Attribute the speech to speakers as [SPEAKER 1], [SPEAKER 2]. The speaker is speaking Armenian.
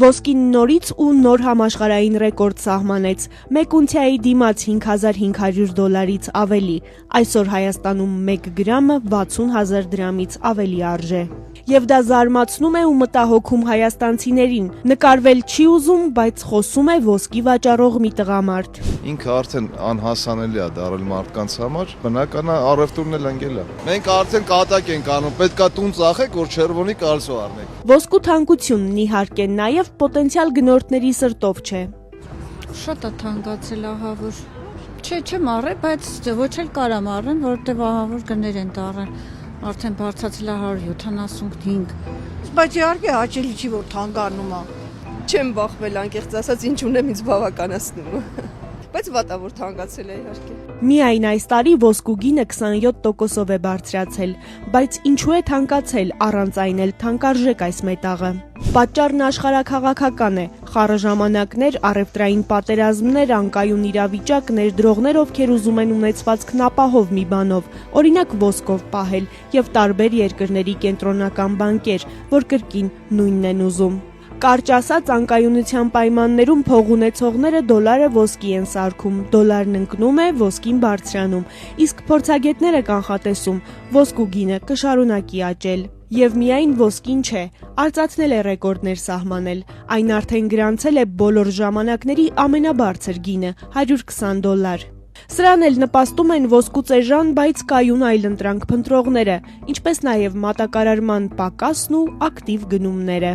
[SPEAKER 1] Ոսկին նորից ու նոր համաշխարհային ռեկորդ սահմանեց։ Մեկ ունցիայի դիմաց $5,500-ից ավելի։ Այսօր Հայաստանում 1 գրամը 60,000 դրամից ավելի արժե։ Եվ դա զարմացնում է ու մտահոգում հայաստանցիներին։ Նկարվել չի ուզում, բայց խոսում է ոսկի վաճառող մի տղամարդ։
[SPEAKER 2] Ինքը արդեն անհասանելի է դարել մարդկանց համար, բնական է առևտուրն էլ ընկել է։ Մենք արդեն կատակ ենք անում, պետքա տուն ծախեք, որ չերվոնի կալսո առնենք։
[SPEAKER 1] Ոսկու թանկությունն իհարկե նաև պոտենցիալ գնորդների սրտով չէ։
[SPEAKER 3] Շատ է թանկացել, ահա որ չեմ առել, բայց ոչ էլ կարամ առեմ, որովհետև ահա որ գներ են դառել, արդեն բարձրացել է 175։
[SPEAKER 4] Բայց իհարկե հաճելի չի, որ թանկանում է։
[SPEAKER 5] Չեմ բախվել, անկեղծ ասած, ինչ ունեմ ինձ բավականացնում։ Բայց վատա որ թանկացել է իհարկե։
[SPEAKER 1] Միայն այս տարի ոսկու գինը 27%-ով է բարձրացել, բայց ինչու է թանկացել, առանց այն էլ թանկարժեք այս մետաղը։ Պատճառն աշխարհաքաղաքական է։ Խառը ժամանակներ, առևտրային պատերազմներ, անկայուն իրավիճակ, ներդրողներ, ովքեր ուզում են ունեցվածքն ապահով մի բանով, օրինակ ոսկով պահել, եւ տարբեր երկրների կենտրոնական բանկեր, որ կրկին նույնն են ուզում։ Կարճ ասած, անկայունության պայմաններում փող ունեցողները դոլարը ոսկի են սարքում, դոլարն ընկնում է, ոսկին բարձրանում, իսկ փորձագետները կանխատեսում, ոսկու գինը կշարունակի աճել։ Եվ միայն ոսկին չէ, արծաթն է ռեկորդներ սահմանել, այն արդեն գրանցել է բոլոր ժամանակների ամենաբարձր գինը՝ $120։ Սրան էլ նպաստում են ոսկուց էժան, բայց կայուն այլընտրանք փնտրողները, ինչպես նաև մատակարարման պակասն ու ակտիվ գնումները։